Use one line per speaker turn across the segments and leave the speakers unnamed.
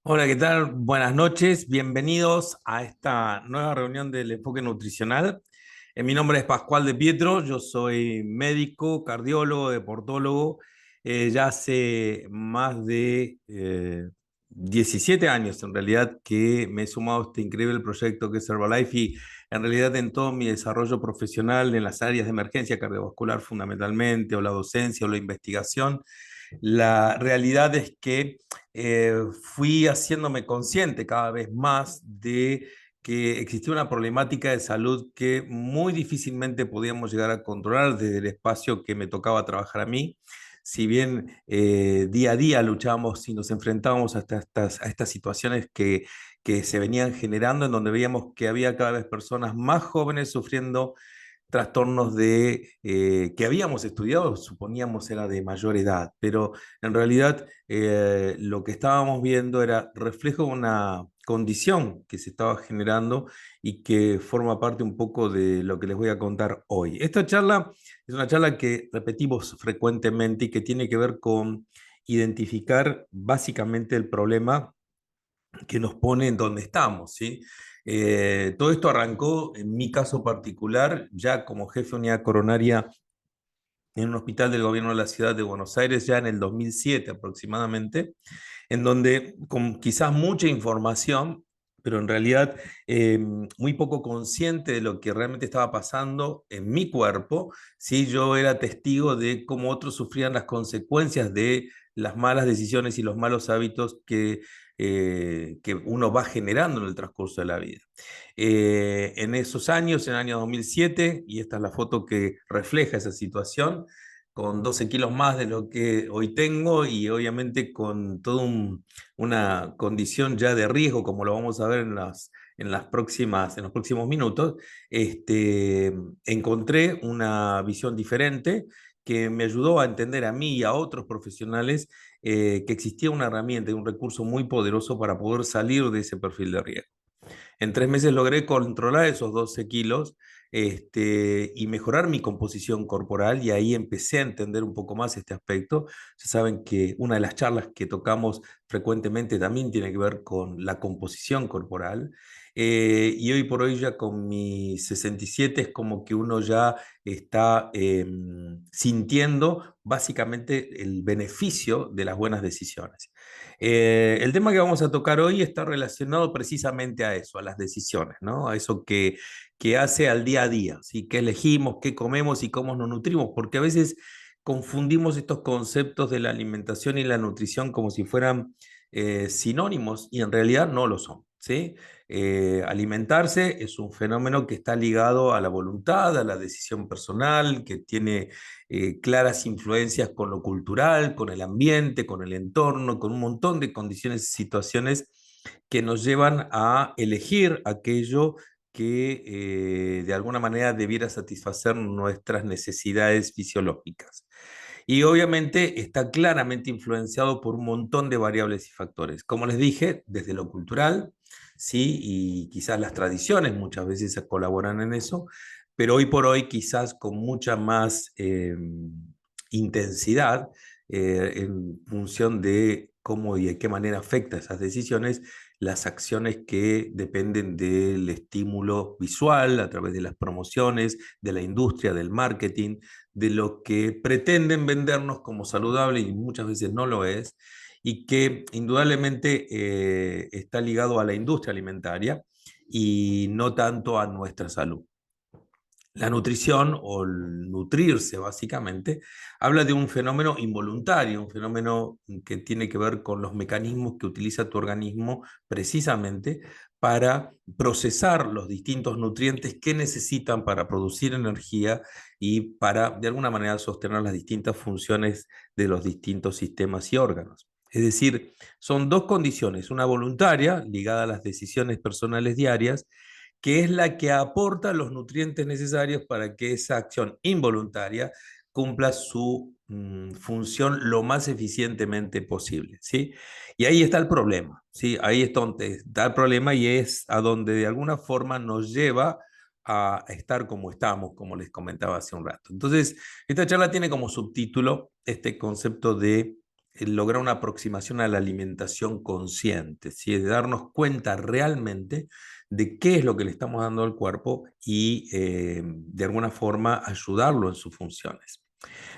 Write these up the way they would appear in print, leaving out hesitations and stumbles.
Hola, ¿qué tal? Buenas noches, bienvenidos a esta nueva reunión del enfoque nutricional. Mi nombre es Pascual de Pietro, yo soy médico, cardiólogo, deportólogo. Ya hace más de 17 años en realidad que me he sumado a este increíble proyecto que es Herbalife y en realidad en todo mi desarrollo profesional en las áreas de emergencia cardiovascular fundamentalmente, o la docencia o la investigación. La realidad es que fui haciéndome consciente cada vez más de que existía una problemática de salud que muy difícilmente podíamos llegar a controlar desde el espacio que me tocaba trabajar a mí. Si bien día a día luchábamos y nos enfrentábamos a estas situaciones que se venían generando, en donde veíamos que había cada vez personas más jóvenes sufriendo trastornos que habíamos estudiado, suponíamos era de mayor edad, pero en realidad lo que estábamos viendo era reflejo de una condición que se estaba generando y que forma parte un poco de lo que les voy a contar hoy. Esta charla es una charla que repetimos frecuentemente y que tiene que ver con identificar básicamente el problema que nos pone en donde estamos, ¿sí? Todo esto arrancó, en mi caso particular, ya como jefe de unidad coronaria en un hospital del gobierno de la ciudad de Buenos Aires, ya en el 2007 aproximadamente, en donde con quizás mucha información, pero en realidad muy poco consciente de lo que realmente estaba pasando en mi cuerpo, ¿sí? Yo era testigo de cómo otros sufrían las consecuencias de las malas decisiones y los malos hábitos que uno va generando en el transcurso de la vida. En esos años, en el año 2007, y esta es la foto que refleja esa situación, con 12 kilos más de lo que hoy tengo y obviamente con toda una condición ya de riesgo, como lo vamos a ver en los próximos minutos, encontré una visión diferente que me ayudó a entender a mí y a otros profesionales que existía una herramienta y un recurso muy poderoso para poder salir de ese perfil de riesgo. En 3 meses logré controlar esos 12 kilos y mejorar mi composición corporal y ahí empecé a entender un poco más este aspecto. Ya saben que una de las charlas que tocamos frecuentemente también tiene que ver con la composición corporal. Y hoy por hoy ya con mis 67 es como que uno ya está sintiendo básicamente el beneficio de las buenas decisiones. El tema que vamos a tocar hoy está relacionado precisamente a eso, a las decisiones, ¿no? A eso que hace al día a día, ¿sí? ¿Qué elegimos, qué comemos y cómo nos nutrimos? Porque a veces confundimos estos conceptos de la alimentación y la nutrición como si fueran sinónimos y en realidad no lo son, ¿sí? Alimentarse es un fenómeno que está ligado a la voluntad, a la decisión personal, que tiene claras influencias con lo cultural, con el ambiente, con el entorno, con un montón de condiciones y situaciones que nos llevan a elegir aquello que de alguna manera debiera satisfacer nuestras necesidades fisiológicas. Y obviamente está claramente influenciado por un montón de variables y factores. Como les dije, desde lo cultural, sí, y quizás las tradiciones muchas veces colaboran en eso, pero hoy por hoy quizás con mucha más intensidad en función de cómo y de qué manera afecta esas decisiones las acciones que dependen del estímulo visual a través de las promociones, de la industria, del marketing, de lo que pretenden vendernos como saludable y muchas veces no lo es, y que indudablemente está ligado a la industria alimentaria y no tanto a nuestra salud. La nutrición o el nutrirse básicamente habla de un fenómeno involuntario, un fenómeno que tiene que ver con los mecanismos que utiliza tu organismo precisamente para procesar los distintos nutrientes que necesitan para producir energía y para de alguna manera sostener las distintas funciones de los distintos sistemas y órganos. Es decir, son dos condiciones, una voluntaria ligada a las decisiones personales diarias que es la que aporta los nutrientes necesarios para que esa acción involuntaria cumpla su función lo más eficientemente posible, ¿sí? Y ahí está el problema, ¿sí? Ahí es donde está el problema y es a donde de alguna forma nos lleva a estar como estamos, como les comentaba hace un rato. Entonces, esta charla tiene como subtítulo este concepto de lograr una aproximación a la alimentación consciente, ¿sí? De darnos cuenta realmente de qué es lo que le estamos dando al cuerpo y de alguna forma ayudarlo en sus funciones.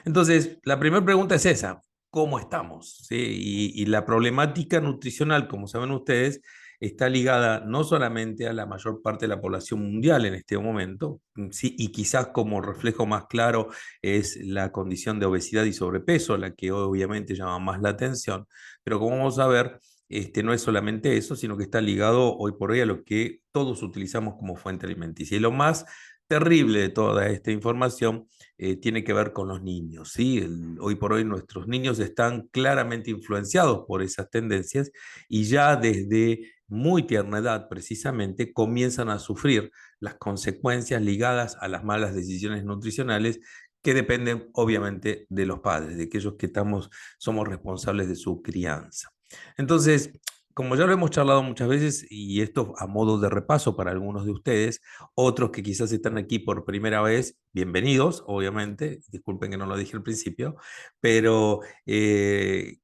Entonces, la primera pregunta es esa, ¿cómo estamos? ¿Sí? Y la problemática nutricional, como saben ustedes, está ligada no solamente a la mayor parte de la población mundial en este momento, ¿sí? Y quizás como reflejo más claro es la condición de obesidad y sobrepeso, la que obviamente llama más la atención, pero como vamos a ver, no es solamente eso, sino que está ligado hoy por hoy a lo que todos utilizamos como fuente alimenticia. Y lo más terrible de toda esta información tiene que ver con los niños, ¿sí? Hoy por hoy nuestros niños están claramente influenciados por esas tendencias y ya desde muy tierna edad precisamente comienzan a sufrir las consecuencias ligadas a las malas decisiones nutricionales que dependen obviamente de los padres, de aquellos que somos responsables de su crianza. Entonces, como ya lo hemos charlado muchas veces, y esto a modo de repaso para algunos de ustedes, otros que quizás están aquí por primera vez, bienvenidos, obviamente, disculpen que no lo dije al principio, pero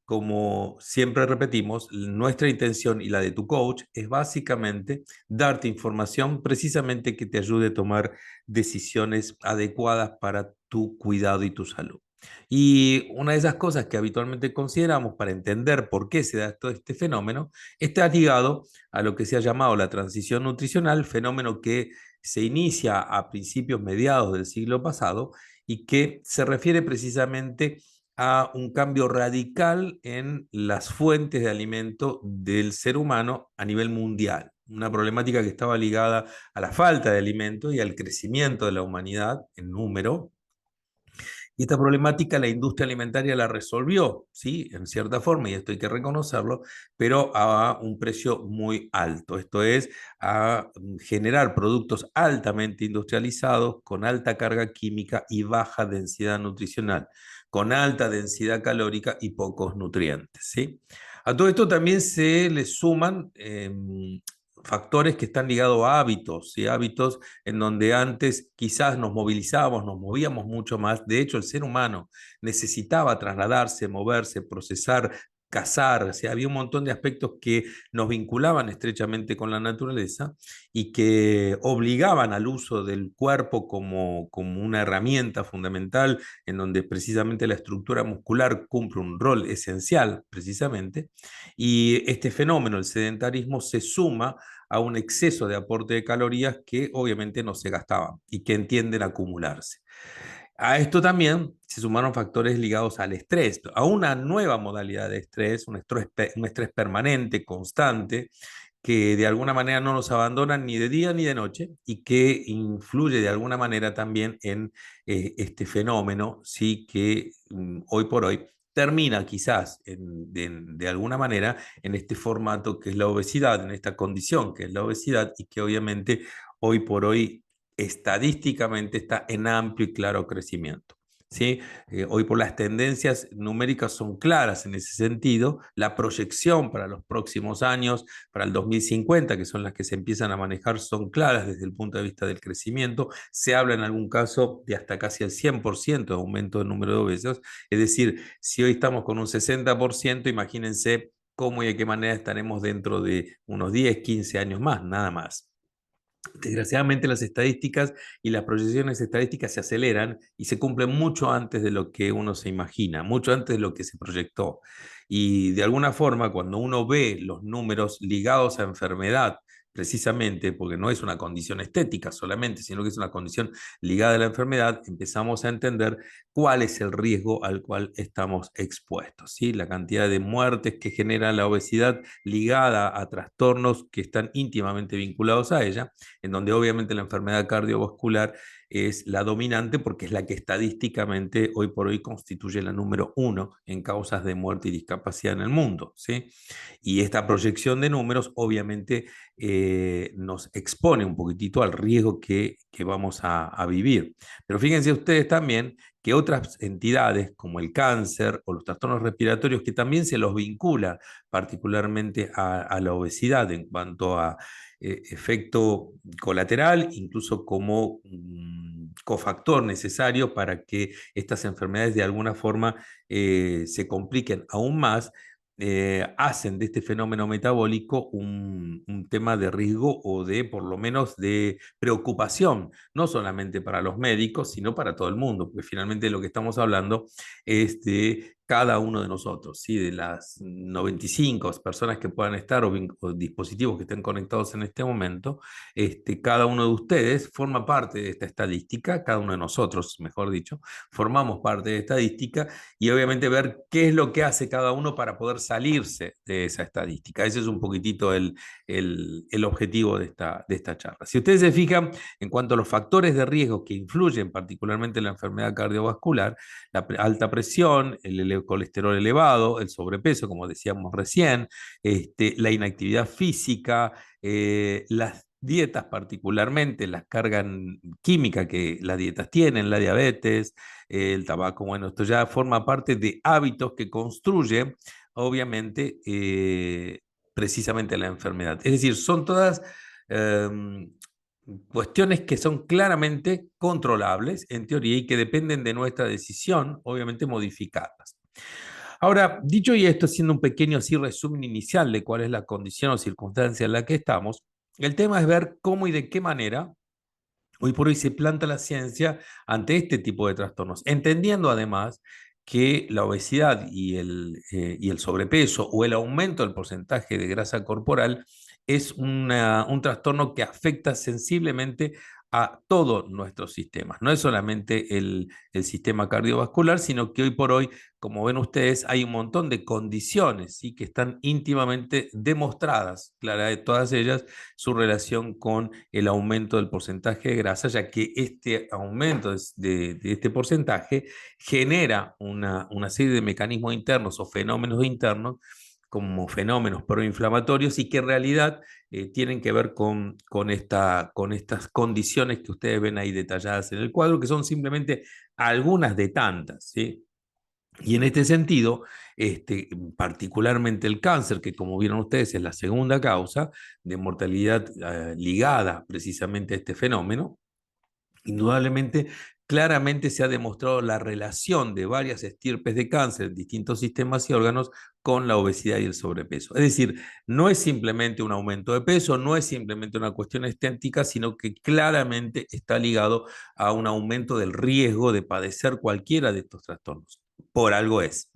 como siempre repetimos, nuestra intención y la de tu coach es básicamente darte información precisamente que te ayude a tomar decisiones adecuadas para tu cuidado y tu salud. Y una de esas cosas que habitualmente consideramos para entender por qué se da todo este fenómeno está ligado a lo que se ha llamado la transición nutricional, fenómeno que se inicia a principios mediados del siglo pasado y que se refiere precisamente a un cambio radical en las fuentes de alimento del ser humano a nivel mundial. Una problemática que estaba ligada a la falta de alimento y al crecimiento de la humanidad en número, y esta problemática la industria alimentaria la resolvió, ¿sí? En cierta forma, y esto hay que reconocerlo, pero a un precio muy alto. Esto es, a generar productos altamente industrializados, con alta carga química y baja densidad nutricional, con alta densidad calórica y pocos nutrientes, ¿sí? A todo esto también se le suman factores que están ligados a hábitos, ¿sí? Hábitos en donde antes quizás nos movilizábamos, nos movíamos mucho más. De hecho, el ser humano necesitaba trasladarse, moverse, procesar, cazar. O sea, había un montón de aspectos que nos vinculaban estrechamente con la naturaleza y que obligaban al uso del cuerpo como una herramienta fundamental en donde precisamente la estructura muscular cumple un rol esencial, precisamente. Y este fenómeno, el sedentarismo, se suma a un exceso de aporte de calorías que obviamente no se gastaban y que tienden a acumularse. A esto también se sumaron factores ligados al estrés, a una nueva modalidad de estrés, un estrés permanente, constante, que de alguna manera no nos abandonan ni de día ni de noche y que influye de alguna manera también en este fenómeno, sí, que hoy por hoy termina quizás de alguna manera en este formato que es la obesidad, en esta condición que es la obesidad y que obviamente hoy por hoy estadísticamente está en amplio y claro crecimiento. ¿Sí? Hoy por las tendencias numéricas son claras en ese sentido, la proyección para los próximos años, para el 2050, que son las que se empiezan a manejar, son claras desde el punto de vista del crecimiento. Se habla en algún caso de hasta casi el 100% de aumento del número de obesos. Es decir, si hoy estamos con un 60%, imagínense cómo y de qué manera estaremos dentro de unos 10, 15 años más, nada más. Desgraciadamente las estadísticas y las proyecciones estadísticas se aceleran y se cumplen mucho antes de lo que uno se imagina, mucho antes de lo que se proyectó. Y de alguna forma, cuando uno ve los números ligados a enfermedad, precisamente porque no es una condición estética solamente, sino que es una condición ligada a la enfermedad, empezamos a entender cuál es el riesgo al cual estamos expuestos, ¿sí? La cantidad de muertes que genera la obesidad ligada a trastornos que están íntimamente vinculados a ella, en donde obviamente la enfermedad cardiovascular es la dominante porque es la que estadísticamente hoy por hoy constituye la número uno en causas de muerte y discapacidad en el mundo, ¿sí? Y esta proyección de números obviamente nos expone un poquitito al riesgo que vamos a vivir. Pero fíjense ustedes también que otras entidades como el cáncer o los trastornos respiratorios, que también se los vincula particularmente a la obesidad en cuanto a efecto colateral, incluso como cofactor necesario para que estas enfermedades de alguna forma se compliquen aún más, hacen de este fenómeno metabólico un tema de riesgo o de, por lo menos, de preocupación, no solamente para los médicos, sino para todo el mundo, porque finalmente lo que estamos hablando es de cada uno de nosotros, ¿sí? De las 95 personas que puedan estar o dispositivos que estén conectados en este momento, cada uno de ustedes forma parte de esta estadística, cada uno de nosotros, mejor dicho, formamos parte de esta estadística y obviamente ver qué es lo que hace cada uno para poder salirse de esa estadística. Ese es un poquitito el objetivo de esta charla. Si ustedes se fijan en cuanto a los factores de riesgo que influyen particularmente en la enfermedad cardiovascular, la alta presión, el colesterol elevado, el sobrepeso, como decíamos recién, la inactividad física, las dietas particularmente, las cargas químicas que las dietas tienen, la diabetes, el tabaco, bueno, esto ya forma parte de hábitos que construyen, obviamente, precisamente la enfermedad. Es decir, son todas cuestiones que son claramente controlables, en teoría, y que dependen de nuestra decisión, obviamente, modificarlas. Ahora, dicho y esto, haciendo un pequeño así resumen inicial de cuál es la condición o circunstancia en la que estamos, el tema es ver cómo y de qué manera hoy por hoy se planta la ciencia ante este tipo de trastornos, entendiendo además que la obesidad y el sobrepeso o el aumento del porcentaje de grasa corporal es un trastorno que afecta sensiblemente a todos nuestros sistemas. No es solamente el sistema cardiovascular, sino que hoy por hoy, como ven ustedes, hay un montón de condiciones, ¿sí?, que están íntimamente demostradas, clara de todas ellas, su relación con el aumento del porcentaje de grasa, ya que este aumento de este porcentaje genera una serie de mecanismos internos o fenómenos internos como fenómenos proinflamatorios y que en realidad tienen que ver con estas condiciones que ustedes ven ahí detalladas en el cuadro, que son simplemente algunas de tantas, ¿sí? Y en este sentido, particularmente el cáncer, que como vieron ustedes es la segunda causa de mortalidad ligada precisamente a este fenómeno, indudablemente, claramente se ha demostrado la relación de varias estirpes de cáncer en distintos sistemas y órganos con la obesidad y el sobrepeso. Es decir, no es simplemente un aumento de peso, no es simplemente una cuestión estética, sino que claramente está ligado a un aumento del riesgo de padecer cualquiera de estos trastornos. Por algo es.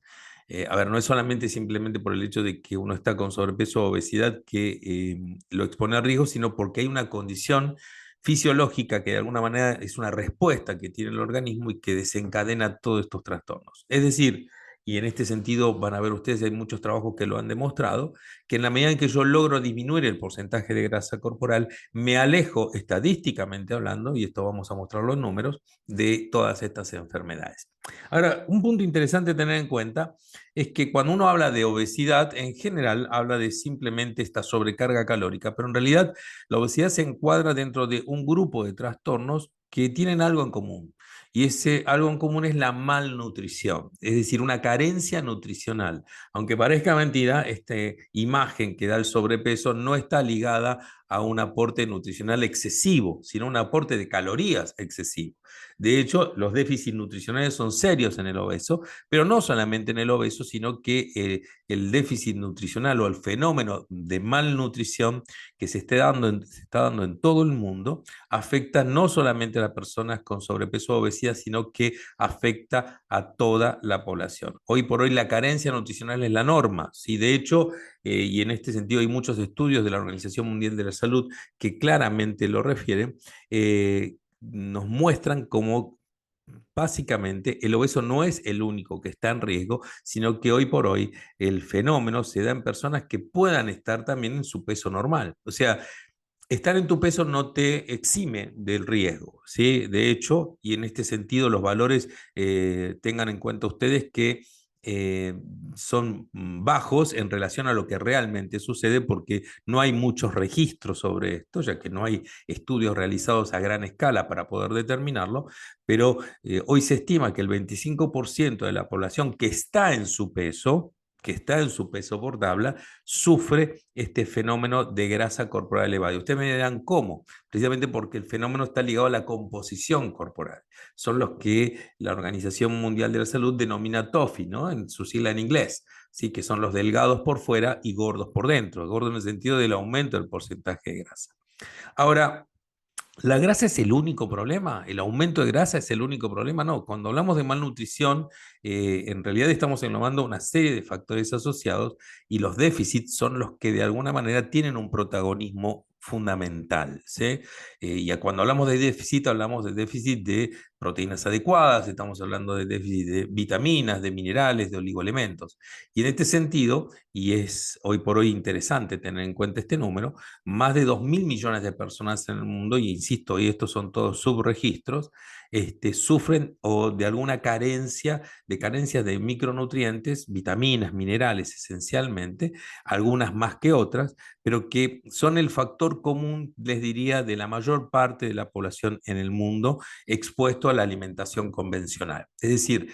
A ver, no es solamente simplemente por el hecho de que uno está con sobrepeso o obesidad que lo expone a riesgo, sino porque hay una condición fisiológica que de alguna manera es una respuesta que tiene el organismo y que desencadena todos estos trastornos. Es decir, y en este sentido van a ver ustedes, hay muchos trabajos que lo han demostrado, que en la medida en que yo logro disminuir el porcentaje de grasa corporal, me alejo estadísticamente hablando, y esto vamos a mostrar los números, de todas estas enfermedades. Ahora, un punto interesante a tener en cuenta es que cuando uno habla de obesidad, en general habla de simplemente esta sobrecarga calórica, pero en realidad la obesidad se encuadra dentro de un grupo de trastornos que tienen algo en común. Y ese algo en común es la malnutrición, es decir, una carencia nutricional. Aunque parezca mentira, esta imagen que da el sobrepeso no está ligada a un aporte nutricional excesivo, sino un aporte de calorías excesivo. De hecho, los déficits nutricionales son serios en el obeso, pero no solamente en el obeso, sino que el déficit nutricional o el fenómeno de malnutrición que se está dando en todo el mundo afecta no solamente a las personas con sobrepeso o obesidad, sino que afecta a toda la población. Hoy por hoy la carencia nutricional es la norma, ¿sí? De hecho, y en este sentido hay muchos estudios de la Organización Mundial de la Salud que claramente lo refieren, nos muestran cómo básicamente el obeso no es el único que está en riesgo, sino que hoy por hoy el fenómeno se da en personas que puedan estar también en su peso normal. O sea, estar en tu peso no te exime del riesgo, ¿sí? De hecho, y en este sentido los valores, tengan en cuenta ustedes que eh, son bajos en relación a lo que realmente sucede porque no hay muchos registros sobre esto, ya que no hay estudios realizados a gran escala para poder determinarlo, pero hoy se estima que el 25% de la población que está en su peso, que está en su peso por tabla, sufre este fenómeno de grasa corporal elevada. Y ustedes me dirán, ¿cómo? Precisamente porque el fenómeno está ligado a la composición corporal. Son los que la Organización Mundial de la Salud denomina TOFI, ¿no? En su sigla en inglés, ¿sí? Que son los delgados por fuera y gordos por dentro. Gordo en el sentido del aumento del porcentaje de grasa. Ahora, ¿la grasa es el único problema? ¿El aumento de grasa es el único problema? No, cuando hablamos de malnutrición, en realidad estamos englobando una serie de factores asociados y los déficits son los que de alguna manera tienen un protagonismo fundamental, ¿sí? Cuando hablamos de déficit, hablamos de déficit de proteínas adecuadas, estamos hablando de déficit de vitaminas, de minerales, de oligoelementos. Y en este sentido, y es hoy por hoy interesante tener en cuenta este número, más de 2.000 millones de personas en el mundo, y insisto, y estos son todos subregistros, sufren o de alguna carencia, de carencias de micronutrientes, vitaminas, minerales esencialmente, algunas más que otras, pero que son el factor común, les diría, de la mayor parte de la población en el mundo expuesto a la alimentación convencional. Es decir,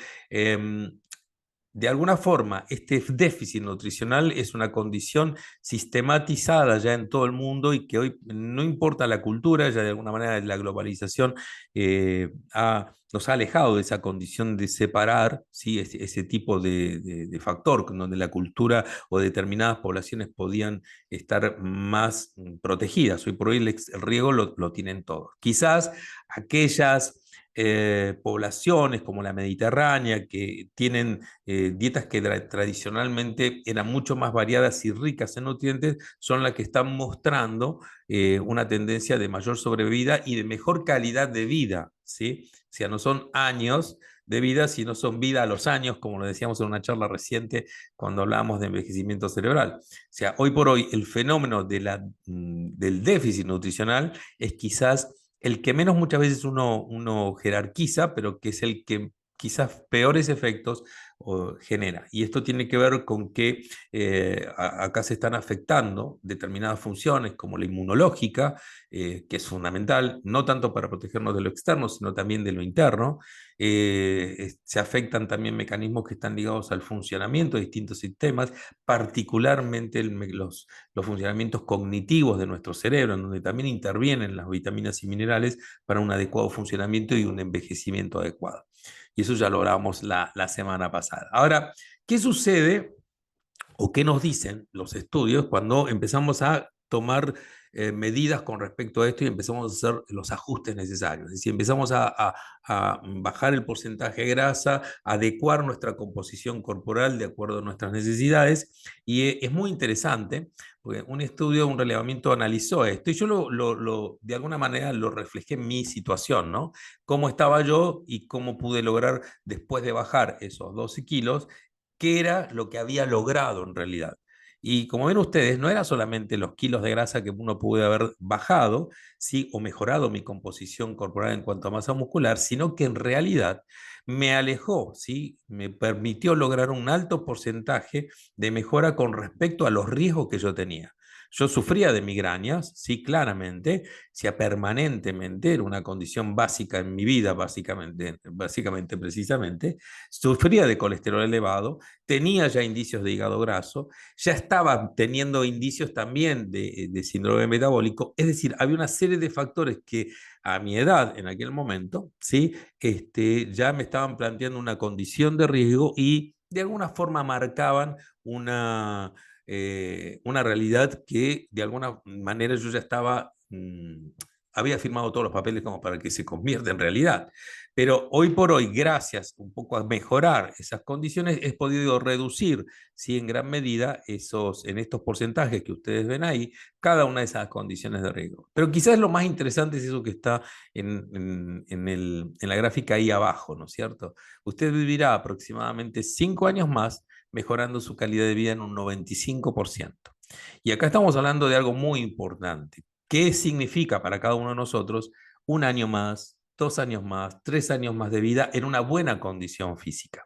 de alguna forma, este déficit nutricional es una condición sistematizada ya en todo el mundo y que hoy no importa la cultura, ya de alguna manera la globalización nos ha alejado de esa condición de separar, ¿sí? Ese tipo de factor, donde la cultura o determinadas poblaciones podían estar más protegidas. Hoy por hoy el riego lo tienen todos. Quizás aquellas poblaciones como la mediterránea que tienen dietas que tradicionalmente eran mucho más variadas y ricas en nutrientes, son las que están mostrando una tendencia de mayor sobrevida y de mejor calidad de vida, ¿sí? O sea, no son años de vida, sino son vida a los años, como lo decíamos en una charla reciente cuando hablábamos de envejecimiento cerebral. O sea, hoy por hoy el fenómeno del déficit nutricional es quizás el que menos muchas veces uno jerarquiza, pero que es el que quizás peores efectos genera. Y esto tiene que ver con que acá se están afectando determinadas funciones como la inmunológica, que es fundamental, no tanto para protegernos de lo externo, sino también de lo interno. Se afectan también mecanismos que están ligados al funcionamiento de distintos sistemas, particularmente los funcionamientos cognitivos de nuestro cerebro, en donde también intervienen las vitaminas y minerales para un adecuado funcionamiento y un envejecimiento adecuado. Y eso ya lo hablábamos la semana pasada. Ahora, ¿qué sucede o qué nos dicen los estudios cuando empezamos a tomar medidas con respecto a esto y empezamos a hacer los ajustes necesarios? Es decir, empezamos a bajar el porcentaje de grasa, adecuar nuestra composición corporal de acuerdo a nuestras necesidades. Y es muy interesante, porque un estudio, un relevamiento analizó esto y yo de alguna manera lo reflejé en mi situación, ¿no? Cómo estaba yo y cómo pude lograr, después de bajar esos 12 kilos, qué era lo que había logrado en realidad. Y como ven ustedes, no era solamente los kilos de grasa que uno pudo haber bajado, ¿sí? O mejorado mi composición corporal en cuanto a masa muscular, sino que en realidad me alejó, ¿sí? Me permitió lograr un alto porcentaje de mejora con respecto a los riesgos que yo tenía. Yo sufría de migrañas, sí, claramente, sea permanentemente, era una condición básica en mi vida, básicamente, precisamente, sufría de colesterol elevado, tenía ya indicios de hígado graso, ya estaba teniendo indicios también de síndrome metabólico, es decir, había una serie de factores que a mi edad en aquel momento, ¿sí? Ya me estaban planteando una condición de riesgo y de alguna forma marcaban una realidad que de alguna manera yo ya había firmado todos los papeles como para que se convierta en realidad. Pero hoy por hoy, gracias un poco a mejorar esas condiciones, he podido reducir, sí, en gran medida, en estos porcentajes que ustedes ven ahí, cada una de esas condiciones de riesgo. Pero quizás lo más interesante es eso que está en la gráfica ahí abajo, ¿no es cierto? Usted vivirá aproximadamente 5 años más mejorando su calidad de vida en un 95%. Y acá estamos hablando de algo muy importante. ¿Qué significa para cada uno de nosotros un año más, 2 años más, 3 años más de vida en una buena condición física.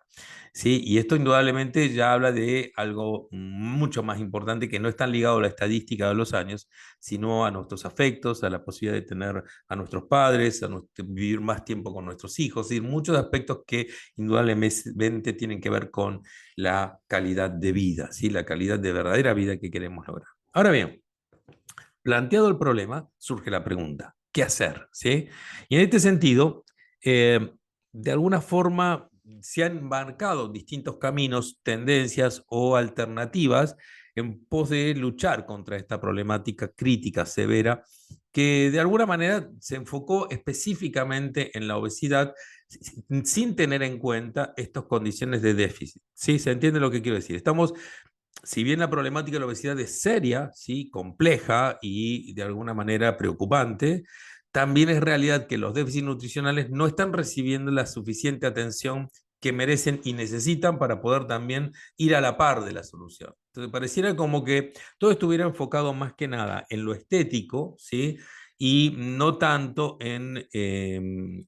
¿Sí? Y esto indudablemente ya habla de algo mucho más importante que no es tan ligado a la estadística de los años, sino a nuestros afectos, a la posibilidad de tener a nuestros padres, vivir más tiempo con nuestros hijos, y muchos aspectos que indudablemente tienen que ver con la calidad de vida, ¿sí? La calidad de verdadera vida que queremos lograr. Ahora bien, planteado el problema, surge la pregunta, ¿qué hacer? ¿Sí? Y en este sentido, de alguna forma se han marcado distintos caminos, tendencias o alternativas en pos de luchar contra esta problemática crítica, severa, que de alguna manera se enfocó específicamente en la obesidad sin tener en cuenta estas condiciones de déficit. ¿Sí? ¿Se entiende lo que quiero decir? Estamos, si bien la problemática de la obesidad es seria, ¿sí? Compleja y de alguna manera preocupante, también es realidad que los déficits nutricionales no están recibiendo la suficiente atención que merecen y necesitan para poder también ir a la par de la solución. Entonces pareciera como que todo estuviera enfocado más que nada en lo estético, ¿sí? Y no tanto en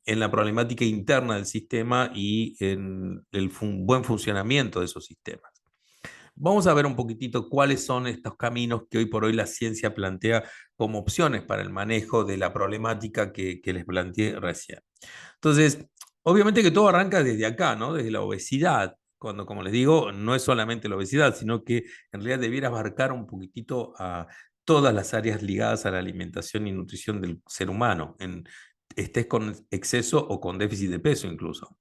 la problemática interna del sistema y en el buen funcionamiento de esos sistemas. Vamos a ver un poquitito cuáles son estos caminos que hoy por hoy la ciencia plantea como opciones para el manejo de la problemática que les planteé recién. Entonces, obviamente que todo arranca desde acá, ¿no? Desde la obesidad, cuando, como les digo, no es solamente la obesidad, sino que en realidad debiera abarcar un poquitito a todas las áreas ligadas a la alimentación y nutrición del ser humano, estés con exceso o con déficit de peso incluso.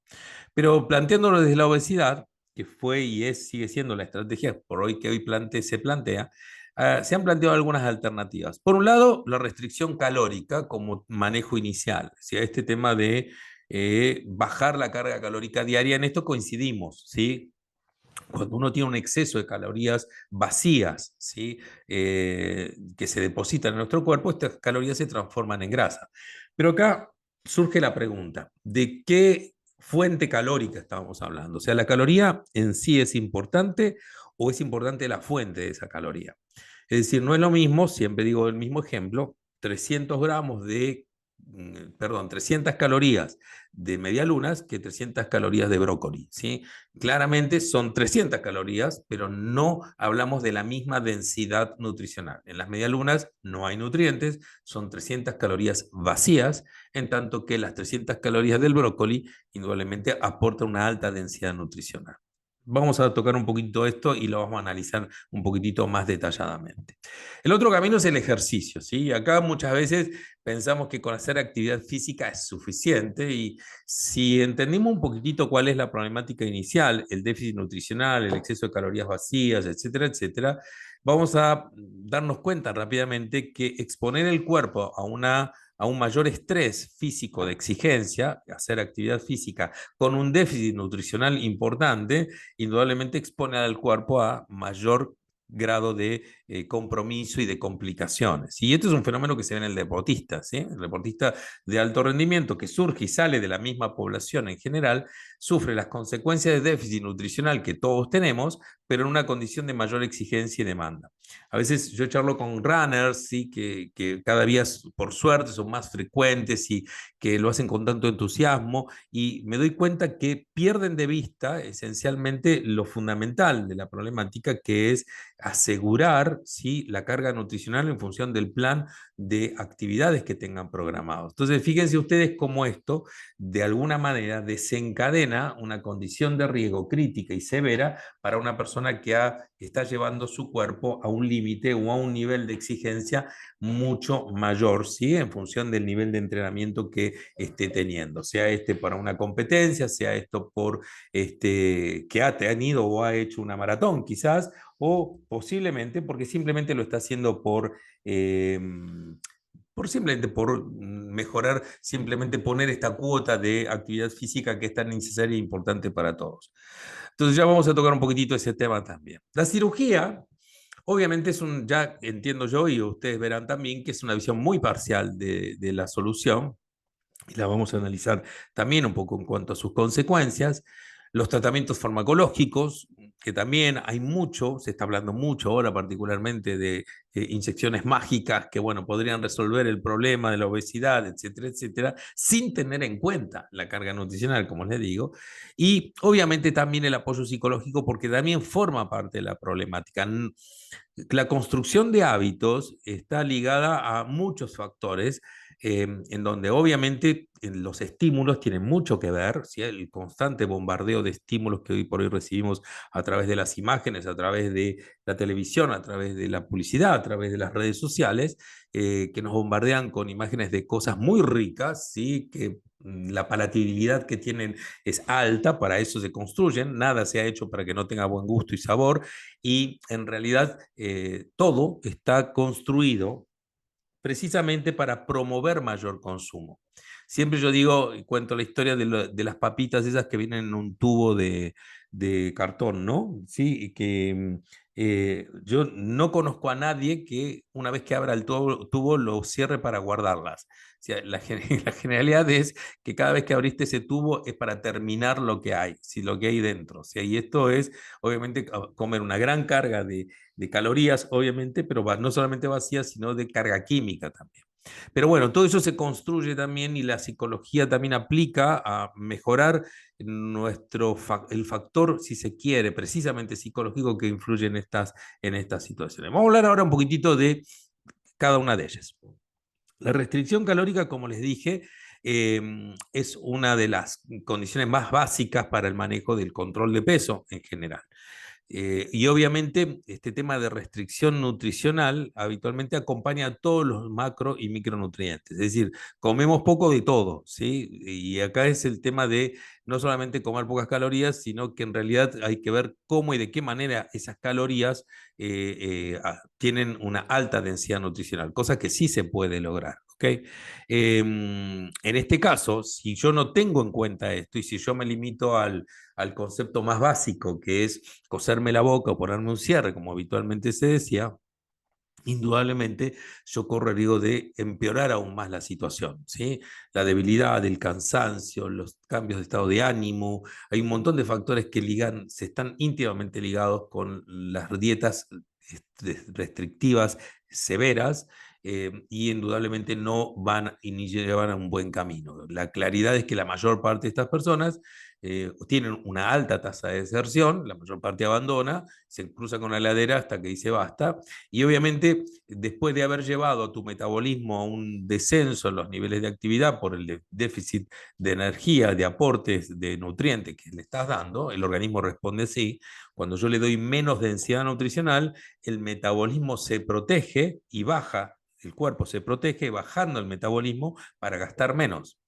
Pero planteándolo desde la obesidad, que fue y es, sigue siendo la estrategia por hoy que hoy se plantea, se han planteado algunas alternativas. Por un lado, la restricción calórica como manejo inicial, o sea, este tema de bajar la carga calórica diaria, en esto coincidimos, ¿sí? Cuando uno tiene un exceso de calorías vacías, ¿sí? Que se depositan en nuestro cuerpo, estas calorías se transforman en grasa. Pero acá surge la pregunta, ¿de qué fuente calórica estábamos hablando? O sea, ¿la caloría en sí es importante o es importante la fuente de esa caloría? Es decir, no es lo mismo, siempre digo el mismo ejemplo, 300 gramos perdón, 300 calorías de medialunas que 300 calorías de brócoli, ¿sí? Claramente son 300 calorías, pero no hablamos de la misma densidad nutricional. En las medialunas no hay nutrientes, son 300 calorías vacías, en tanto que las 300 calorías del brócoli indudablemente aportan una alta densidad nutricional. Vamos a tocar un poquito esto y lo vamos a analizar un poquitito más detalladamente. El otro camino es el ejercicio, ¿sí? Acá muchas veces pensamos que con hacer actividad física es suficiente y si entendimos un poquitito cuál es la problemática inicial, el déficit nutricional, el exceso de calorías vacías, etcétera, etcétera, vamos a darnos cuenta rápidamente que exponer el cuerpo a un mayor estrés físico de exigencia, hacer actividad física con un déficit nutricional importante, indudablemente expone al cuerpo a mayor grado de compromiso y de complicaciones. Y esto es un fenómeno que se ve en el deportista, ¿sí? El deportista de alto rendimiento que surge y sale de la misma población en general, sufre las consecuencias de déficit nutricional que todos tenemos, pero en una condición de mayor exigencia y demanda. A veces yo charlo con runners, ¿sí? Que cada día, por suerte, son más frecuentes y que lo hacen con tanto entusiasmo, y me doy cuenta que pierden de vista esencialmente lo fundamental de la problemática, que es asegurar, ¿sí? La carga nutricional en función del plan de actividades que tengan programados. Entonces, fíjense ustedes cómo esto, de alguna manera, desencadena una condición de riesgo crítica y severa para una persona que está llevando su cuerpo a un límite o a un nivel de exigencia mucho mayor, ¿sí? En función del nivel de entrenamiento que esté teniendo, sea este para una competencia, sea esto por que ha tenido o ha hecho una maratón quizás, o posiblemente porque simplemente lo está haciendo por simplemente por mejorar, simplemente poner esta cuota de actividad física que es tan necesaria e importante para todos. Entonces ya vamos a tocar un poquitito ese tema también. La cirugía, obviamente ya entiendo yo y ustedes verán también que es una visión muy parcial de la solución, y la vamos a analizar también un poco en cuanto a sus consecuencias. Los tratamientos farmacológicos, que también hay mucho, se está hablando mucho ahora particularmente de inyecciones mágicas que, bueno, podrían resolver el problema de la obesidad, etcétera, etcétera, sin tener en cuenta la carga nutricional, como les digo, y obviamente también el apoyo psicológico, porque también forma parte de la problemática. La construcción de hábitos está ligada a muchos factores, en donde obviamente los estímulos tienen mucho que ver, ¿sí? El constante bombardeo de estímulos que hoy por hoy recibimos a través de las imágenes, a través de la televisión, a través de la publicidad, a través de las redes sociales, que nos bombardean con imágenes de cosas muy ricas, ¿sí? Que la palatabilidad que tienen es alta, para eso se construyen, nada se ha hecho para que no tenga buen gusto y sabor, y en realidad todo está construido precisamente para promover mayor consumo. Siempre yo digo, y cuento la historia de las papitas esas que vienen en un tubo de cartón, ¿no? Sí, y que yo no conozco a nadie que una vez que abra el tubo lo cierre para guardarlas. O sea, la generalidad es que cada vez que abriste ese tubo es para terminar lo que hay, si lo que hay dentro. O sea, y esto es, obviamente, comer una gran carga de calorías, obviamente, pero no solamente vacías, sino de carga química también. Pero bueno, todo eso se construye también y la psicología también aplica a mejorar el factor, si se quiere, precisamente psicológico que influye en estas situaciones. Vamos a hablar ahora un poquitito de cada una de ellas. La restricción calórica, como les dije, es una de las condiciones más básicas para el manejo del control de peso en general. Y obviamente este tema de restricción nutricional habitualmente acompaña a todos los macro y micronutrientes, es decir, comemos poco de todo, ¿sí? Y acá es el tema de no solamente comer pocas calorías, sino que en realidad hay que ver cómo y de qué manera esas calorías tienen una alta densidad nutricional, cosa que sí se puede lograr. ¿Okay? En este caso, si yo no tengo en cuenta esto y si yo me limito al concepto más básico, que es coserme la boca o ponerme un cierre, como habitualmente se decía, indudablemente yo corro el riesgo de empeorar aún más la situación, ¿sí? La debilidad, el cansancio, los cambios de estado de ánimo, hay un montón de factores que se están íntimamente ligados con las dietas restrictivas severas, y indudablemente no van y ni llevan a un buen camino. La claridad es que la mayor parte de estas personas tienen una alta tasa de deserción, la mayor parte abandona, se cruza con la heladera hasta que dice basta, y obviamente después de haber llevado a tu metabolismo a un descenso en los niveles de actividad por el déficit de energía, de aportes de nutrientes que le estás dando, el organismo responde así. Cuando yo le doy menos densidad nutricional, el metabolismo se protege y baja. El cuerpo se protege bajando el metabolismo para gastar menos.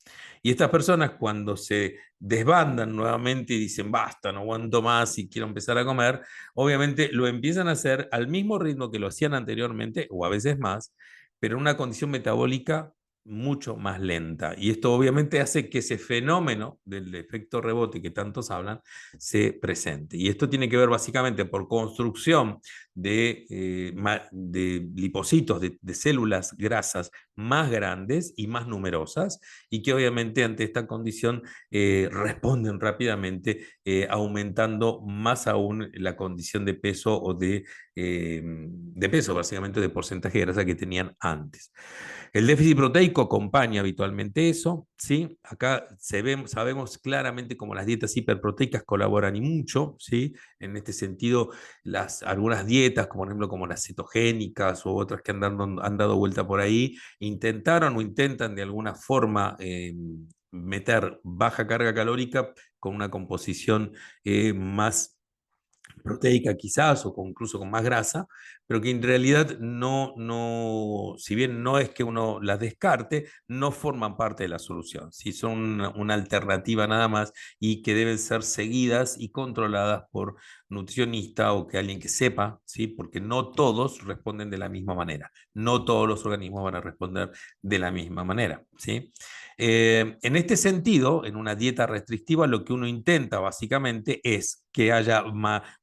Y estas personas cuando se desbandan nuevamente y dicen, basta, no aguanto más y quiero empezar a comer, obviamente lo empiezan a hacer al mismo ritmo que lo hacían anteriormente, o a veces más, pero en una condición metabólica mucho más lenta. Y esto obviamente hace que ese fenómeno del efecto rebote que tantos hablan se presente. Y esto tiene que ver básicamente por construcción de lipocitos, de células grasas más grandes y más numerosas, y que obviamente ante esta condición responden rápidamente, aumentando más aún la condición de peso o de peso, básicamente de porcentaje de grasa que tenían antes. El déficit proteico acompaña habitualmente eso, ¿sí? Acá sabemos claramente cómo las dietas hiperproteicas colaboran y mucho, ¿sí? En este sentido, algunas dietas, como por ejemplo como las cetogénicas u otras que han dado vuelta por ahí, intentaron o intentan de alguna forma meter baja carga calórica con una composición más proteica quizás, o incluso con más grasa, pero que en realidad si bien no es que uno las descarte, no forman parte de la solución, ¿sí? Son una alternativa nada más y que deben ser seguidas y controladas por nutricionista o que alguien que sepa, ¿sí? Porque no todos responden de la misma manera, no todos los organismos van a responder de la misma manera, ¿sí? En este sentido, en una dieta restrictiva, lo que uno intenta básicamente es que haya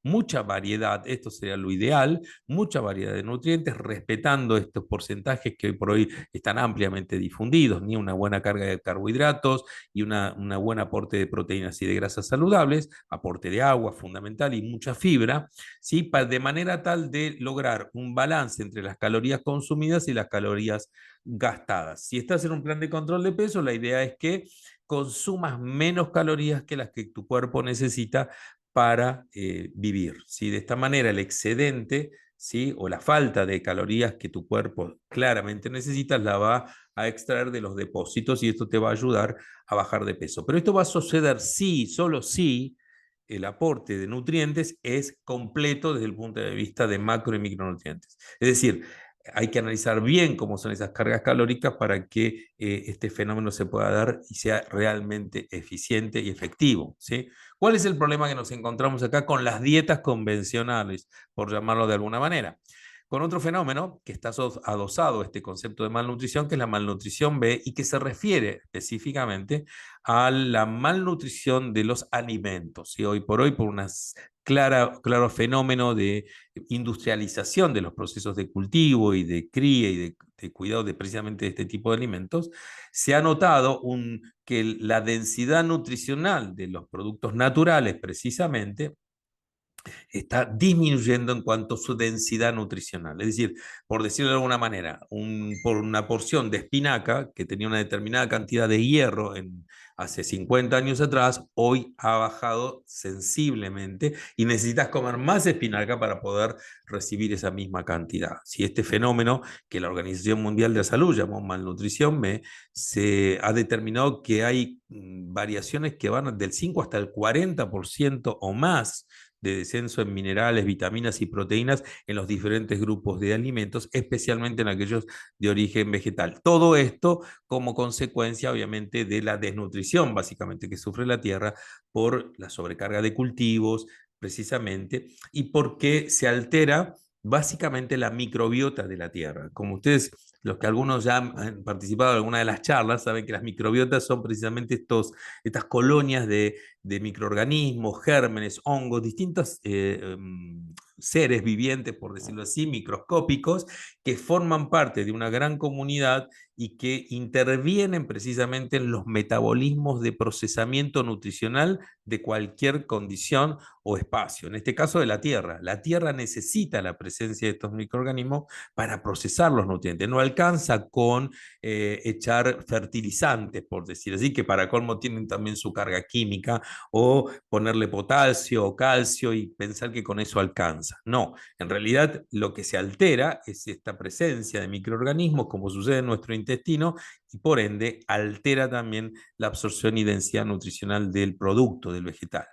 mucha variedad, esto sería lo ideal, mucha variedad de nutrientes, respetando estos porcentajes que hoy por hoy están ampliamente difundidos, ni una buena carga de carbohidratos y una buen aporte de proteínas y de grasas saludables, aporte de agua fundamental y mucha fibra, ¿sí? De manera tal de lograr un balance entre las calorías consumidas y las calorías gastadas. Si estás en un plan de control de peso, la idea es que consumas menos calorías que las que tu cuerpo necesita para vivir. ¿Sí? De esta manera, el excedente, ¿sí? O la falta de calorías que tu cuerpo claramente necesita la va a extraer de los depósitos y esto te va a ayudar a bajar de peso. Pero esto va a suceder si, solo si, el aporte de nutrientes es completo desde el punto de vista de macro y micronutrientes. Es decir, hay que analizar bien cómo son esas cargas calóricas para que este fenómeno se pueda dar y sea realmente eficiente y efectivo, ¿sí? ¿Cuál es el problema que nos encontramos acá con las dietas convencionales, por llamarlo de alguna manera? Con otro fenómeno que está adosado a este concepto de malnutrición, que es la malnutrición B, y que se refiere específicamente a la malnutrición de los alimentos. Y hoy por hoy, por unas claro fenómeno de industrialización de los procesos de cultivo y de cría y de cuidado de precisamente este tipo de alimentos, se ha notado que la densidad nutricional de los productos naturales precisamente está disminuyendo en cuanto a su densidad nutricional. Es decir, por decirlo de alguna manera, por una porción de espinaca que tenía una determinada cantidad de hierro hace 50 años atrás, hoy ha bajado sensiblemente y necesitas comer más espinaca para poder recibir esa misma cantidad. Si este fenómeno que la Organización Mundial de la Salud llamó malnutrición, se ha determinado que hay variaciones que van del 5 hasta el 40% o más de descenso en minerales, vitaminas y proteínas en los diferentes grupos de alimentos, especialmente en aquellos de origen vegetal. Todo esto como consecuencia, obviamente, de la desnutrición, básicamente, que sufre la tierra por la sobrecarga de cultivos, precisamente, y porque se altera básicamente la microbiota de la tierra. Como ustedes, los que algunos ya han participado en alguna de las charlas, saben que las microbiotas son precisamente estas colonias de microorganismos, gérmenes, hongos, distintos seres vivientes, por decirlo así, microscópicos, que forman parte de una gran comunidad y que intervienen precisamente en los metabolismos de procesamiento nutricional de cualquier condición o espacio. En este caso de la Tierra. La Tierra necesita la presencia de estos microorganismos para procesar los nutrientes. No alcanza con echar fertilizantes, por decir así, que para colmo tienen también su carga química, o ponerle potasio o calcio y pensar que con eso alcanza. No, en realidad lo que se altera es esta presencia de microorganismos, como sucede en nuestro intestino, y por ende altera también la absorción y densidad nutricional del producto, del vegetal.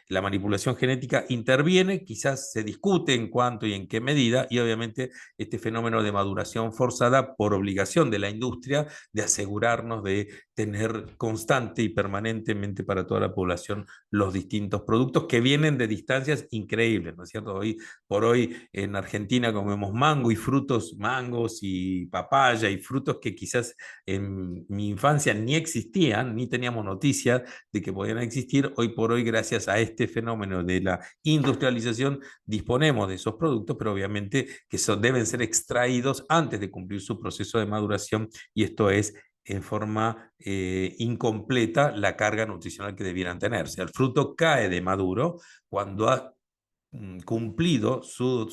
La manipulación genética interviene, quizás se discute en cuánto y en qué medida, y obviamente este fenómeno de maduración forzada por obligación de la industria de asegurarnos de tener constante y permanentemente para toda la población los distintos productos que vienen de distancias increíbles, ¿no es cierto? Hoy por hoy en Argentina comemos mango y frutos, mangos y papaya y frutos que quizás en mi infancia ni existían, ni teníamos noticias de que podían existir. Hoy por hoy, gracias a este fenómeno de la industrialización, disponemos de esos productos, pero obviamente que deben ser extraídos antes de cumplir su proceso de maduración, y esto es en forma incompleta la carga nutricional que debieran tener. O sea, el fruto cae de maduro cuando ha cumplido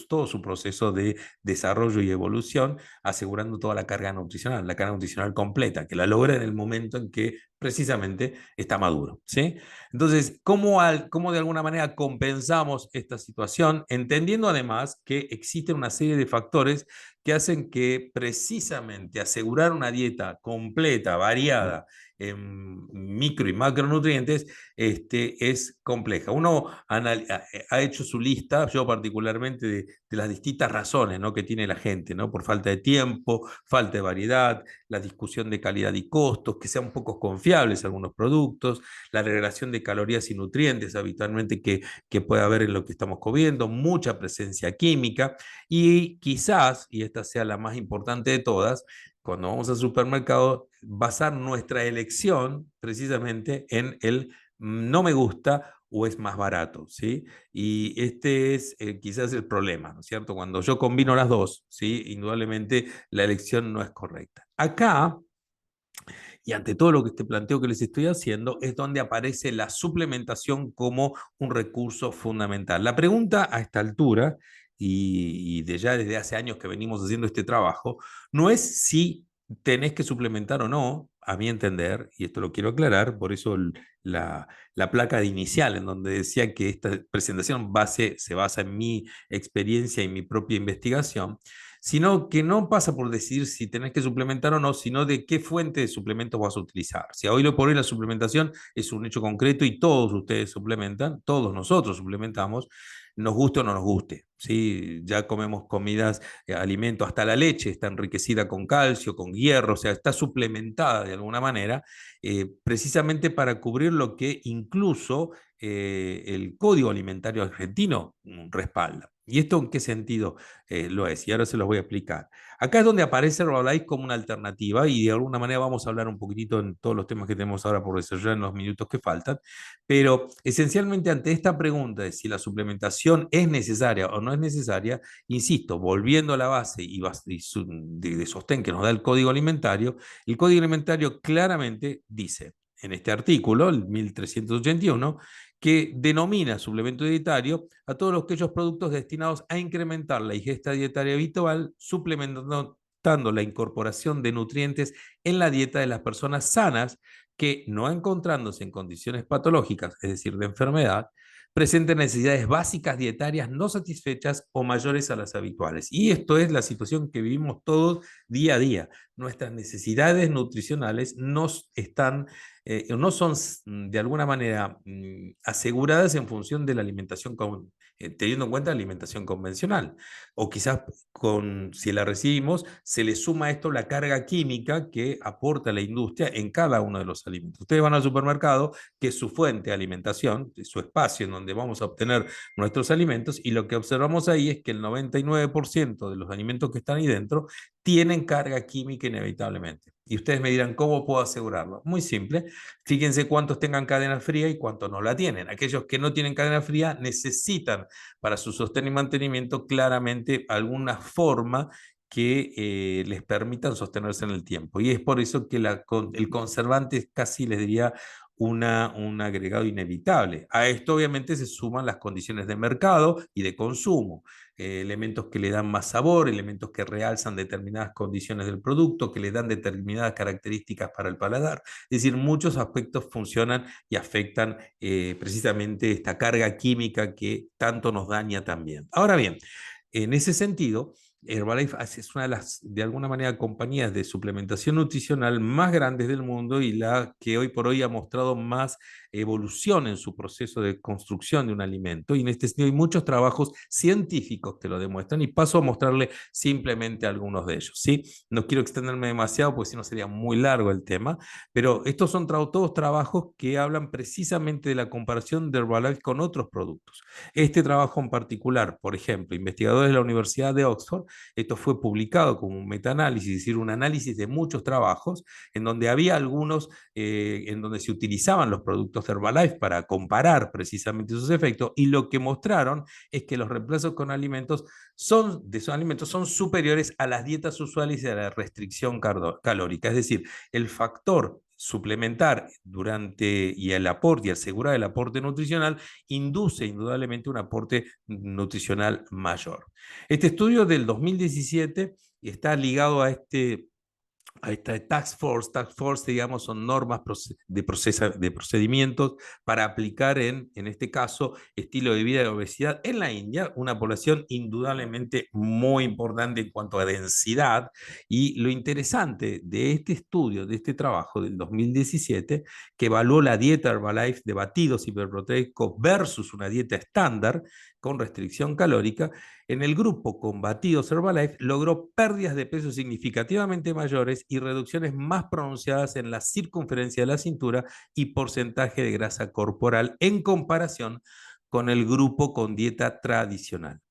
todo su proceso de desarrollo y evolución, asegurando toda la carga nutricional completa, que la logra en el momento en que precisamente está maduro, ¿sí? Entonces, ¿cómo de alguna manera compensamos esta situación? Entendiendo además que existe una serie de factores que hacen que precisamente asegurar una dieta completa, variada, en micro y macronutrientes, es compleja. Uno ha hecho su lista, yo particularmente, de las distintas razones, ¿no?, que tiene la gente, ¿no? Por falta de tiempo, falta de variedad, la discusión de calidad y costos, que sean pocos confiables asociables a algunos productos, la regulación de calorías y nutrientes habitualmente que puede haber en lo que estamos comiendo, mucha presencia química y quizás, y esta sea la más importante de todas, cuando vamos al supermercado, basar nuestra elección precisamente en el no me gusta o es más barato, ¿sí? Y este es quizás el problema, ¿no es cierto? Cuando yo combino las dos, ¿sí? Indudablemente la elección no es correcta. Acá, y ante todo lo que este planteo que les estoy haciendo, es donde aparece la suplementación como un recurso fundamental. La pregunta a esta altura, y de ya desde hace años que venimos haciendo este trabajo, no es si tenés que suplementar o no, a mi entender, y esto lo quiero aclarar, por eso la placa de inicial, en donde decía que esta presentación se basa en mi experiencia y mi propia investigación, sino que no pasa por decidir si tenés que suplementar o no, sino de qué fuente de suplementos vas a utilizar. Si hoy por hoy la suplementación es un hecho concreto y todos ustedes suplementan, todos nosotros suplementamos, nos guste o no nos guste. ¿Sí? Ya comemos comidas, alimentos, hasta la leche está enriquecida con calcio, con hierro, o sea, está suplementada de alguna manera, precisamente para cubrir lo que incluso el Código Alimentario Argentino respalda. ¿Y esto en qué sentido lo es? Y ahora se los voy a explicar. Acá es donde aparece Herbalife como una alternativa y de alguna manera vamos a hablar un poquitito en todos los temas que tenemos ahora por desarrollar en los minutos que faltan, pero esencialmente ante esta pregunta de si la suplementación es necesaria o no es necesaria, insisto, volviendo a la base de sostén que nos da el Código Alimentario, el Código Alimentario claramente dice en este artículo, el 1381, que denomina suplemento dietario a todos aquellos productos destinados a incrementar la ingesta dietaria habitual, suplementando la incorporación de nutrientes en la dieta de las personas sanas que, no encontrándose en condiciones patológicas, es decir, de enfermedad, presenten necesidades básicas dietarias no satisfechas o mayores a las habituales. Y esto es la situación que vivimos todos día a día. Nuestras necesidades nutricionales no son de alguna manera aseguradas en función de la alimentación, teniendo en cuenta la alimentación convencional. O quizás si la recibimos, se le suma a esto la carga química que aporta la industria en cada uno de los alimentos. Ustedes van al supermercado, que es su fuente de alimentación, su espacio en donde vamos a obtener nuestros alimentos, y lo que observamos ahí es que el 99% de los alimentos que están ahí dentro tienen carga química inevitablemente. Y ustedes me dirán, ¿cómo puedo asegurarlo? Muy simple, fíjense cuántos tengan cadena fría y cuántos no la tienen. Aquellos que no tienen cadena fría necesitan para su sostén y mantenimiento claramente alguna forma que les permitan sostenerse en el tiempo. Y es por eso que el conservante es casi, les diría, un agregado inevitable. A esto obviamente se suman las condiciones de mercado y de consumo, elementos que le dan más sabor, elementos que realzan determinadas condiciones del producto, que le dan determinadas características para el paladar. Es decir, muchos aspectos funcionan y afectan precisamente esta carga química que tanto nos daña también. Ahora bien, en ese sentido, Herbalife es una de las, de alguna manera, compañías de suplementación nutricional más grandes del mundo y la que hoy por hoy ha mostrado más evolución en su proceso de construcción de un alimento. Y en este sentido hay muchos trabajos científicos que lo demuestran y paso a mostrarle simplemente algunos de ellos. ¿Sí? No quiero extenderme demasiado porque si no sería muy largo el tema, pero estos son todos trabajos que hablan precisamente de la comparación de Herbalife con otros productos. Este trabajo en particular, por ejemplo, investigadores de la Universidad de Oxford, esto fue publicado como un metaanálisis, es decir, un análisis de muchos trabajos, en donde había algunos en donde se utilizaban los productos de Herbalife para comparar precisamente sus efectos, y lo que mostraron es que los reemplazos con alimentos de esos alimentos son superiores a las dietas usuales y a la restricción calórica. Es decir, el factor suplementar y el aporte y asegurar el aporte nutricional induce indudablemente un aporte nutricional mayor. Este estudio del 2017 está ligado a esta task force, digamos, son normas de procedimientos para aplicar en este caso, estilo de vida y obesidad en la India, una población indudablemente muy importante en cuanto a densidad. Y lo interesante de este estudio, de este trabajo del 2017, que evaluó la dieta Herbalife de batidos hiperproteicos versus una dieta estándar, con restricción calórica, en el grupo con batidos Herbalife logró pérdidas de peso significativamente mayores y reducciones más pronunciadas en la circunferencia de la cintura y porcentaje de grasa corporal en comparación con el grupo con dieta tradicional.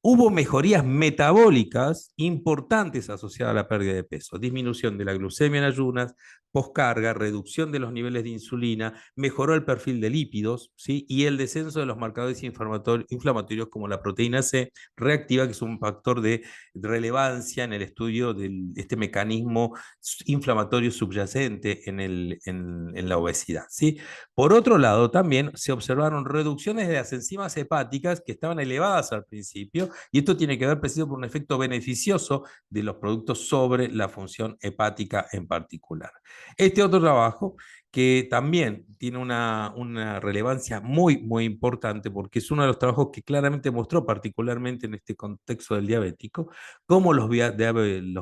Hubo mejorías metabólicas importantes asociadas a la pérdida de peso, disminución de la glucemia en ayunas, poscarga, reducción de los niveles de insulina, mejoró el perfil de lípidos, ¿sí? Y el descenso de los marcadores inflamatorios como la proteína C reactiva, que es un factor de relevancia en el estudio de este mecanismo inflamatorio subyacente en la obesidad, ¿sí? Por otro lado, también se observaron reducciones de las enzimas hepáticas que estaban elevadas al principio, y esto tiene que ver precisamente por un efecto beneficioso de los productos sobre la función hepática en particular. Este otro trabajo, que también tiene una relevancia muy importante, porque es uno de los trabajos que claramente mostró, particularmente en este contexto del diabético, cómo los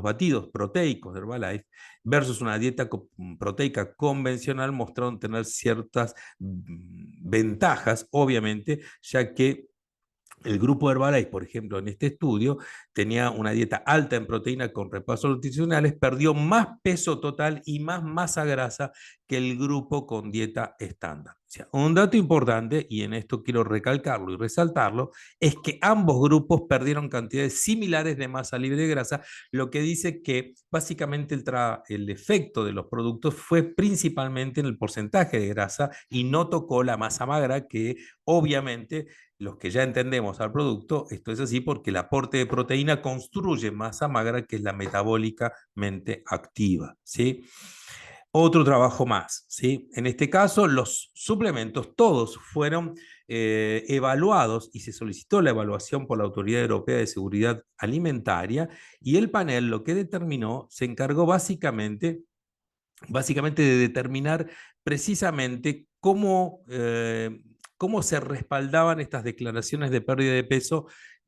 batidos proteicos de Herbalife versus una dieta proteica convencional mostraron tener ciertas ventajas, obviamente, ya que el grupo Herbalife, por ejemplo, en este estudio, tenía una dieta alta en proteína con repasos nutricionales, perdió más peso total y más masa grasa que el grupo con dieta estándar. O sea, un dato importante, y en esto quiero recalcarlo y resaltarlo, es que ambos grupos perdieron cantidades similares de masa libre de grasa, lo que dice que básicamente el efecto de los productos fue principalmente en el porcentaje de grasa y no tocó la masa magra, que obviamente los que ya entendemos al producto, esto es así porque el aporte de proteína construye masa magra que es la metabólicamente activa, ¿sí? Otro trabajo más, ¿sí? En este caso, los suplementos todos fueron evaluados y se solicitó la evaluación por la Autoridad Europea de Seguridad Alimentaria, y el panel lo que determinó se encargó básicamente de determinar precisamente cómo se respaldaban estas declaraciones de pérdida de peso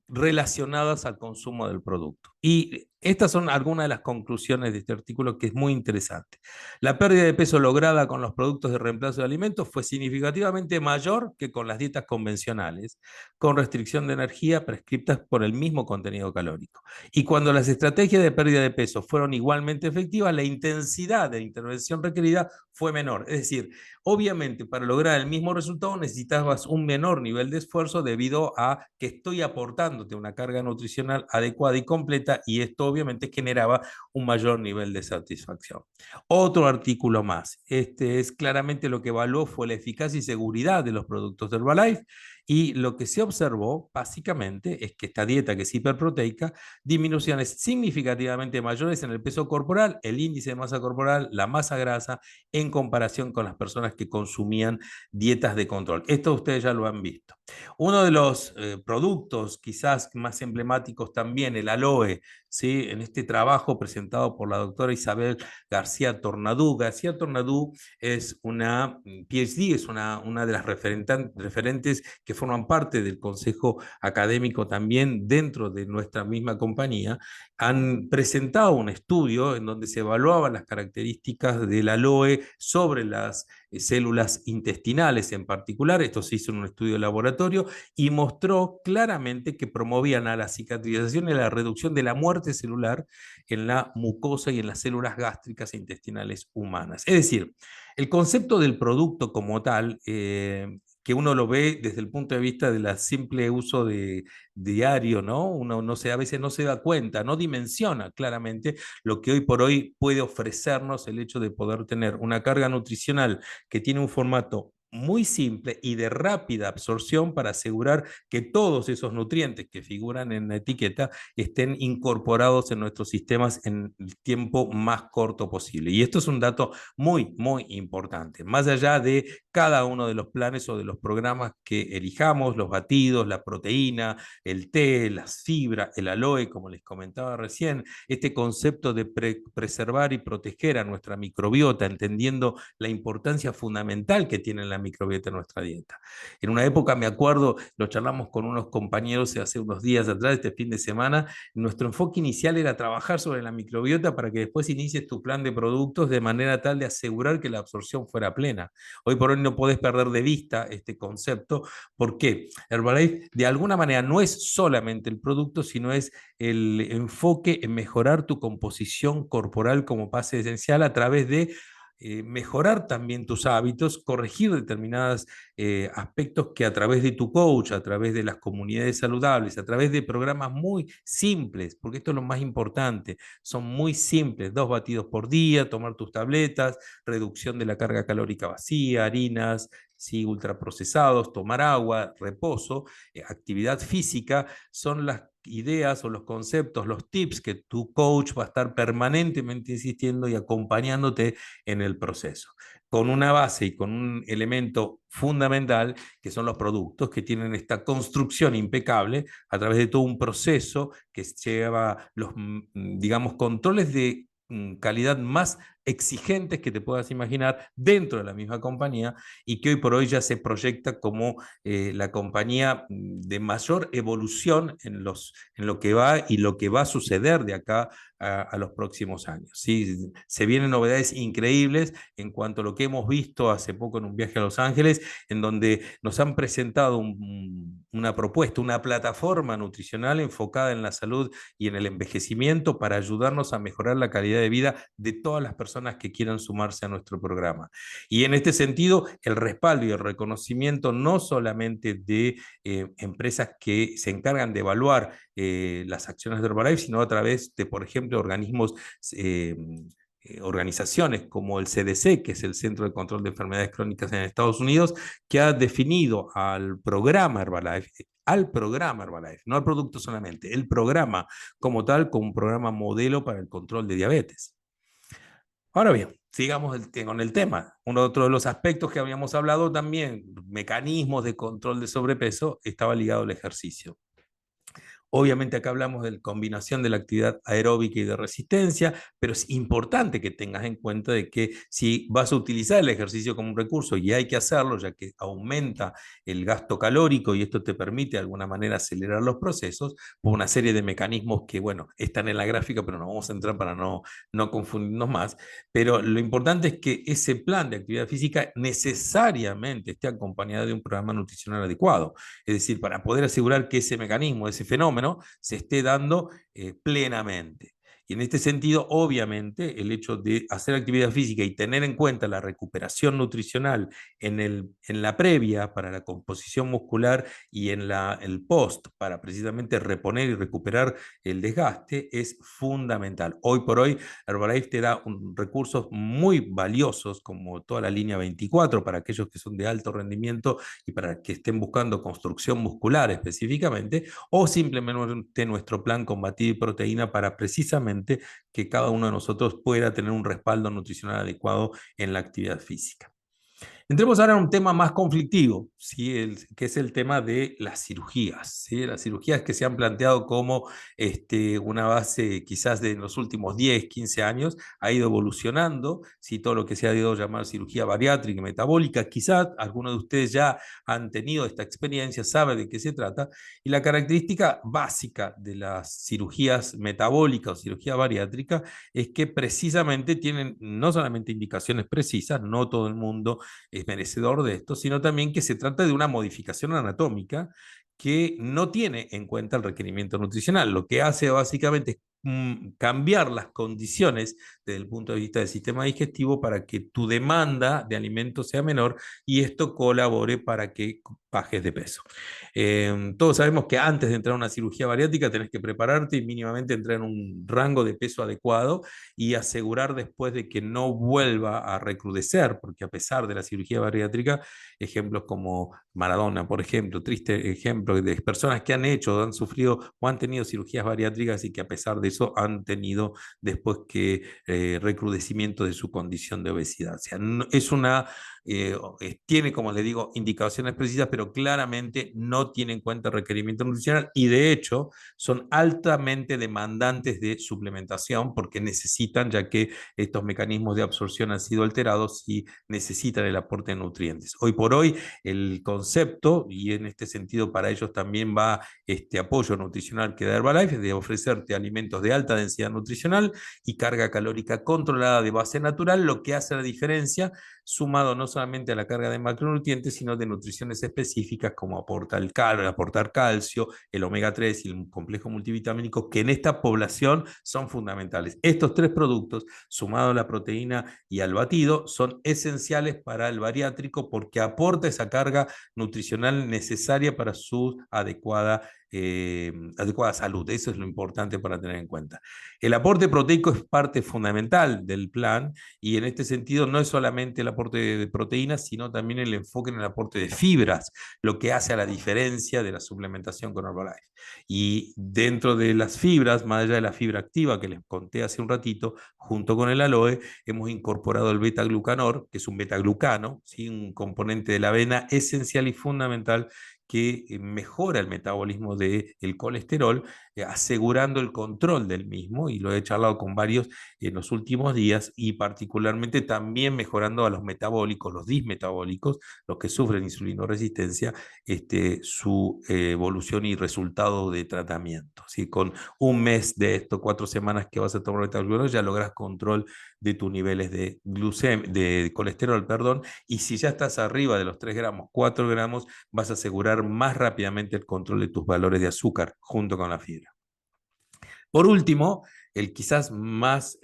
relacionadas al consumo del producto. Y estas son algunas de las conclusiones de este artículo, que es muy interesante. La pérdida de peso lograda con los productos de reemplazo de alimentos fue significativamente mayor que con las dietas convencionales, con restricción de energía prescriptas por el mismo contenido calórico. Y cuando las estrategias de pérdida de peso fueron igualmente efectivas, la intensidad de intervención requerida fue menor. Es decir, obviamente para lograr el mismo resultado necesitabas un menor nivel de esfuerzo debido a que estoy aportándote una carga nutricional adecuada y completa, y esto obviamente generaba un mayor nivel de satisfacción. Otro artículo más. Este es claramente lo que evaluó fue la eficacia y seguridad de los productos de Herbalife, y lo que se observó básicamente es que esta dieta, que es hiperproteica, disminuciones significativamente mayores en el peso corporal, el índice de masa corporal, la masa grasa, en comparación con las personas que consumían dietas de control. Esto ustedes ya lo han visto. Uno de los productos quizás más emblemáticos también, el aloe, ¿sí? En este trabajo presentado por la doctora Isabel García Tornadú. García Tornadú es una PhD, es una de las referentes que forman parte del consejo académico también dentro de nuestra misma compañía. Han presentado un estudio en donde se evaluaban las características del aloe sobre las células intestinales en particular. Esto se hizo en un estudio de laboratorio y mostró claramente que promovían a la cicatrización y a la reducción de la muerte celular en la mucosa y en las células gástricas e intestinales humanas. Es decir, el concepto del producto como tal, que uno lo ve desde el punto de vista del simple uso diario, ¿no? Uno no se, a veces no se da cuenta, no dimensiona claramente lo que hoy por hoy puede ofrecernos el hecho de poder tener una carga nutricional que tiene un formato muy simple y de rápida absorción para asegurar que todos esos nutrientes que figuran en la etiqueta estén incorporados en nuestros sistemas en el tiempo más corto posible. Y esto es un dato muy importante. Más allá de cada uno de los planes o de los programas que elijamos, los batidos, la proteína, el té, las fibras, el aloe, como les comentaba recién, este concepto de preservar y proteger a nuestra microbiota, entendiendo la importancia fundamental que tiene la microbiota en nuestra dieta. En una época, me acuerdo, lo charlamos con unos compañeros hace unos días atrás, este fin de semana, nuestro enfoque inicial era trabajar sobre la microbiota para que después inicies tu plan de productos de manera tal de asegurar que la absorción fuera plena. Hoy por hoy no podés perder de vista este concepto. ¿Por qué? Herbalife de alguna manera no es solamente el producto, sino es el enfoque en mejorar tu composición corporal como base esencial a través de mejorar también tus hábitos, corregir determinados aspectos que a través de tu coach, a través de las comunidades saludables, a través de programas muy simples, porque esto es lo más importante, son muy simples, 2 batidos por día, tomar tus tabletas, reducción de la carga calórica vacía, harinas, sí, ultraprocesados, tomar agua, reposo, actividad física, son las ideas o los conceptos, los tips que tu coach va a estar permanentemente insistiendo y acompañándote en el proceso, con una base y con un elemento fundamental que son los productos que tienen esta construcción impecable a través de todo un proceso que lleva los, digamos, controles de calidad más exigentes que te puedas imaginar dentro de la misma compañía y que hoy por hoy ya se proyecta como la compañía de mayor evolución en lo que va y lo que va a suceder de acá a los próximos años. ¿Sí? Se vienen novedades increíbles en cuanto a lo que hemos visto hace poco en un viaje a Los Ángeles, en donde nos han presentado una propuesta, una plataforma nutricional enfocada en la salud y en el envejecimiento para ayudarnos a mejorar la calidad de vida de todas las personas que quieran sumarse a nuestro programa. Y en este sentido, el respaldo y el reconocimiento no solamente de empresas que se encargan de evaluar las acciones de Herbalife, sino a través de, por ejemplo, organismos organizaciones como el CDC, que es el Centro de Control de Enfermedades Crónicas en Estados Unidos, que ha definido al programa Herbalife, no al producto solamente, el programa como tal, como un programa modelo para el control de diabetes. Ahora bien, sigamos con el tema. Otro de los aspectos que habíamos hablado también, mecanismos de control de sobrepeso, estaba ligado al ejercicio. Obviamente acá hablamos de la combinación de la actividad aeróbica y de resistencia, pero es importante que tengas en cuenta de que si vas a utilizar el ejercicio como un recurso, y hay que hacerlo ya que aumenta el gasto calórico y esto te permite de alguna manera acelerar los procesos, por una serie de mecanismos que, bueno, están en la gráfica, pero no vamos a entrar para no confundirnos más, pero lo importante es que ese plan de actividad física necesariamente esté acompañado de un programa nutricional adecuado, es decir, para poder asegurar que ese mecanismo, ese fenómeno, se esté dando plenamente. Y en este sentido, obviamente, el hecho de hacer actividad física y tener en cuenta la recuperación nutricional en la previa para la composición muscular y en el post para precisamente reponer y recuperar el desgaste es fundamental. Hoy por hoy, Herbalife te da recursos muy valiosos como toda la línea 24 para aquellos que son de alto rendimiento y para que estén buscando construcción muscular específicamente, o simplemente nuestro plan combativo y proteína para precisamente que cada uno de nosotros pueda tener un respaldo nutricional adecuado en la actividad física. Entremos ahora a un tema más conflictivo, ¿sí? Que es el tema de las cirugías, ¿sí? Las cirugías que se han planteado como una base quizás de los últimos 10, 15 años, ha ido evolucionando, ¿sí? Todo lo que se ha ido a llamar cirugía bariátrica y metabólica, quizás algunos de ustedes ya han tenido esta experiencia, saben de qué se trata, y la característica básica de las cirugías metabólicas o cirugía bariátrica es que precisamente tienen no solamente indicaciones precisas, no todo el mundo es merecedor de esto, sino también que se trata de una modificación anatómica que no tiene en cuenta el requerimiento nutricional. Lo que hace básicamente es cambiar las condiciones desde el punto de vista del sistema digestivo para que tu demanda de alimentos sea menor y esto colabore para que bajes de peso. Todos sabemos que antes de entrar a una cirugía bariátrica tenés que prepararte y mínimamente entrar en un rango de peso adecuado y asegurar después de que no vuelva a recrudecer, porque a pesar de la cirugía bariátrica, ejemplos como Maradona, por ejemplo, triste ejemplo de personas que han hecho, han sufrido o han tenido cirugías bariátricas y que a pesar de eso han tenido después que recrudecimiento de su condición de obesidad. O sea, no, es una tiene, como le digo, indicaciones precisas, pero pero claramente no tienen en cuenta el requerimiento nutricional y de hecho son altamente demandantes de suplementación porque necesitan, ya que estos mecanismos de absorción han sido alterados y necesitan el aporte de nutrientes. Hoy por hoy el concepto, y en este sentido para ellos también va este apoyo nutricional que da Herbalife, es de ofrecerte alimentos de alta densidad nutricional y carga calórica controlada de base natural, lo que hace la diferencia, sumado no solamente a la carga de macronutrientes, sino de nutriciones específicas como aportar calcio, el omega 3 y el complejo multivitamínico, que en esta población son fundamentales. Estos tres productos, sumado a la proteína y al batido, son esenciales para el bariátrico porque aporta esa carga nutricional necesaria para su adecuada salud. Eso es lo importante para tener en cuenta. El aporte proteico es parte fundamental del plan y en este sentido no es solamente el aporte de proteínas, sino también el enfoque en el aporte de fibras, lo que hace a la diferencia de la suplementación con Herbalife. Y dentro de las fibras, más allá de la fibra activa que les conté hace un ratito, junto con el aloe, hemos incorporado el beta-glucanor, que es un beta-glucano, ¿sí? Un componente de la avena esencial y fundamental que mejora el metabolismo del colesterol, asegurando el control del mismo, y lo he charlado con varios en los últimos días, y particularmente también mejorando a los metabólicos, los dismetabólicos, los que sufren insulinoresistencia, su evolución y resultado de tratamiento. ¿Sí? Con un mes de esto, 4 semanas que vas a tomar beta-glucanol, ya logras control de tus niveles de colesterol, perdón, y si ya estás arriba de los 3 gramos, 4 gramos, vas a asegurar más rápidamente el control de tus valores de azúcar junto con la fibra. Por último, el quizás más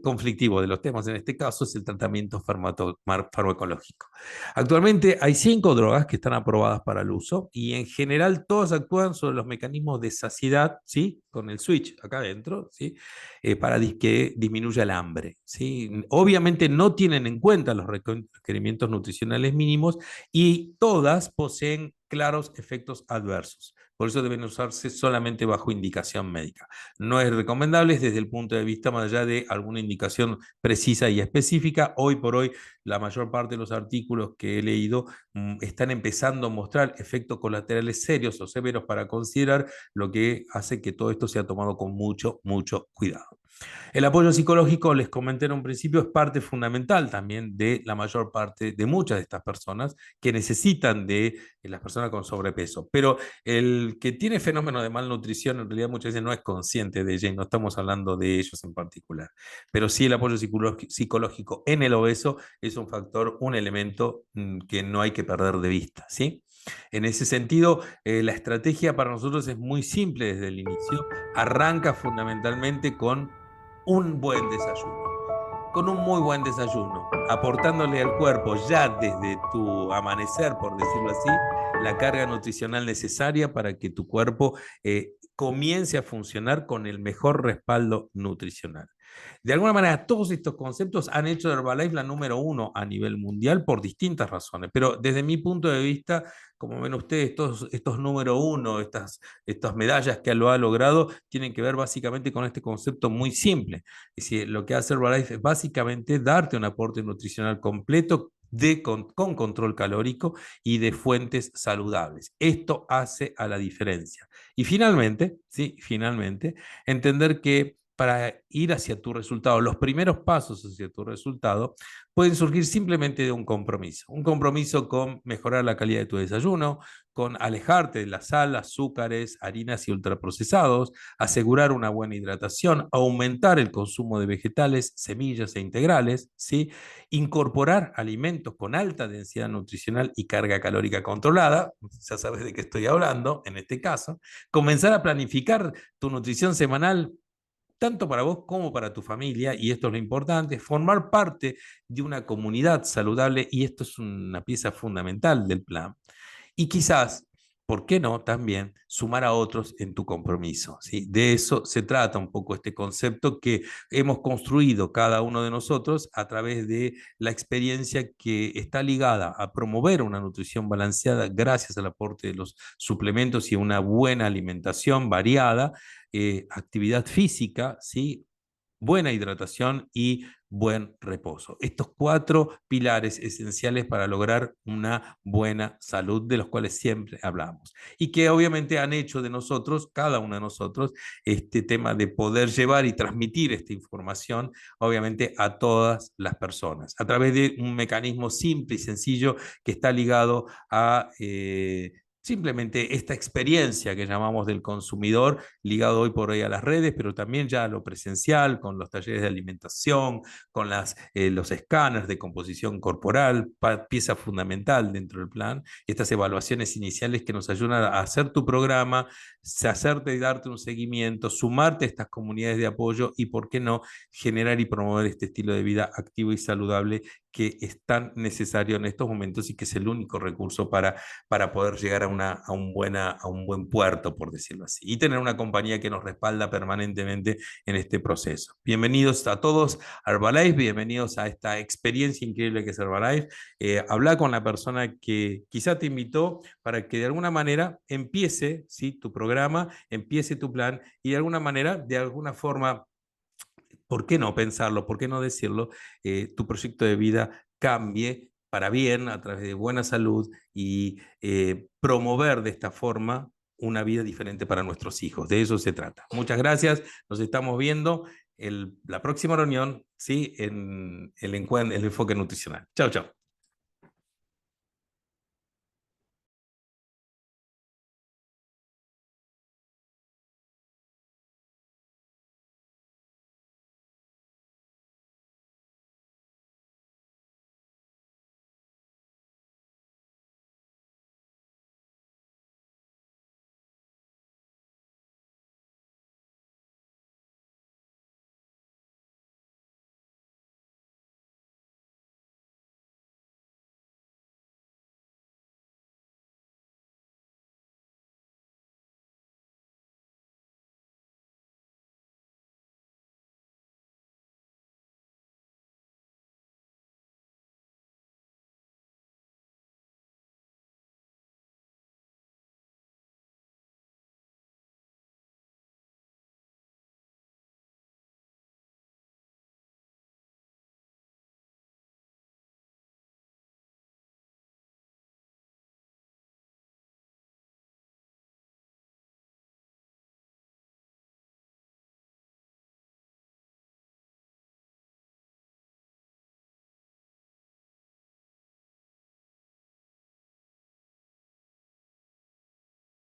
conflictivo de los temas en este caso es el tratamiento farmacológico. Actualmente hay 5 drogas que están aprobadas para el uso y en general todas actúan sobre los mecanismos de saciedad, ¿sí? Con el switch acá adentro, ¿sí? Para que disminuya el hambre, ¿sí? Obviamente no tienen en cuenta los requerimientos nutricionales mínimos y todas poseen claros efectos adversos. Por eso deben usarse solamente bajo indicación médica. No es recomendable desde el punto de vista más allá de alguna indicación precisa y específica. Hoy por hoy, la mayor parte de los artículos que he leído están empezando a mostrar efectos colaterales serios o severos para considerar, lo que hace que todo esto sea tomado con mucho, mucho cuidado. El apoyo psicológico, les comenté en un principio, es parte fundamental también de la mayor parte de muchas de estas personas que necesitan de las personas con sobrepeso. Pero el que tiene fenómeno de malnutrición en realidad muchas veces no es consciente de ella y no estamos hablando de ellos en particular. Pero sí el apoyo psicológico en el obeso es un factor, un elemento que no hay que perder de vista, ¿sí? En ese sentido, la estrategia para nosotros es muy simple desde el inicio. Arranca fundamentalmente con un buen desayuno, con un muy buen desayuno, aportándole al cuerpo ya desde tu amanecer, por decirlo así, la carga nutricional necesaria para que tu cuerpo comience a funcionar con el mejor respaldo nutricional. De alguna manera, todos estos conceptos han hecho de Herbalife la número 1 a nivel mundial por distintas razones, pero desde mi punto de vista, como ven ustedes, estos número 1, estas medallas que lo ha logrado, tienen que ver básicamente con este concepto muy simple. Es decir, lo que hace Herbalife es básicamente darte un aporte nutricional completo con control calórico y de fuentes saludables. Esto hace a la diferencia. Y finalmente, sí, finalmente, entender que para ir hacia tu resultado, los primeros pasos hacia tu resultado pueden surgir simplemente de un compromiso con mejorar la calidad de tu desayuno, con alejarte de la sal, azúcares, harinas y ultraprocesados, asegurar una buena hidratación, aumentar el consumo de vegetales, semillas e integrales, ¿sí? Incorporar alimentos con alta densidad nutricional y carga calórica controlada, ya sabes de qué estoy hablando en este caso, comenzar a planificar tu nutrición semanal tanto para vos como para tu familia, y esto es lo importante, formar parte de una comunidad saludable, y esto es una pieza fundamental del plan. Y quizás, ¿por qué no también sumar a otros en tu compromiso? ¿Sí? De eso se trata un poco este concepto que hemos construido cada uno de nosotros a través de la experiencia que está ligada a promover una nutrición balanceada gracias al aporte de los suplementos y una buena alimentación variada, actividad física, ¿sí? buena hidratación y buen reposo. Estos 4 pilares esenciales para lograr una buena salud, de los cuales siempre hablamos. Y que obviamente han hecho de nosotros, cada uno de nosotros, este tema de poder llevar y transmitir esta información, obviamente, a todas las personas, a través de un mecanismo simple y sencillo que está ligado a simplemente esta experiencia que llamamos del consumidor, ligado hoy por hoy a las redes, pero también ya a lo presencial, con los talleres de alimentación, con los escáneres de composición corporal, pieza fundamental dentro del plan, estas evaluaciones iniciales que nos ayudan a hacer tu programa, hacerte y darte un seguimiento, sumarte a estas comunidades de apoyo y, ¿por qué no?, generar y promover este estilo de vida activo y saludable que es tan necesario en estos momentos y que es el único recurso para poder llegar a un buen puerto, por decirlo así, y tener una compañía que nos respalda permanentemente en este proceso. Bienvenidos a todos a Herbalife, bienvenidos a esta experiencia increíble que es Herbalife. Habla con la persona que quizá te invitó para que de alguna manera empiece, ¿sí?, tu programa, empiece tu plan y de alguna manera, de alguna forma, ¿por qué no pensarlo? ¿Por qué no decirlo? Tu proyecto de vida cambie para bien a través de buena salud y promover de esta forma una vida diferente para nuestros hijos. De eso se trata. Muchas gracias. Nos estamos viendo la próxima reunión, ¿sí?, en el enfoque nutricional. Chao, chao.